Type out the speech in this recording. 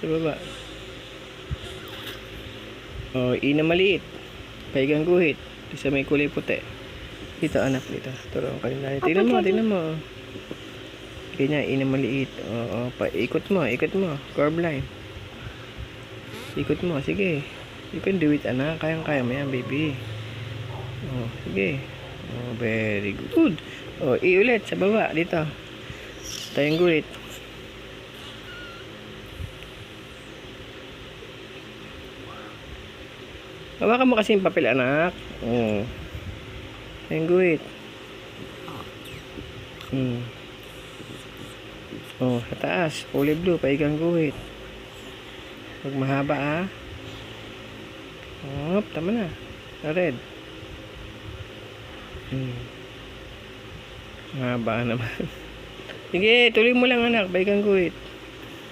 Sa baba. O, I na maliit. Paigang guhit. Isa may kulay puti. Dito anak, dito. Turuan kayo na. Tingnan mo, tingnan mo. Ganyan, I na maliit. Oo, ikot mo. Curve line. Ikot mo, sige. You can do it, anak. Kayang-kaya mo yan, baby. Oh, sige. Oh, very good. Oh, I ulit sa baba, dito. Tayong guhit. Hawakan mo kasi yung papel, anak. Oh. Tayong guhit. Oh, sa taas. Kulay blue, paigang guhit. Huwag mahaba, ah. Oh, tama na. Red. Mahaba naman. Sige, tuloy mo lang, anak. Paigang guhit.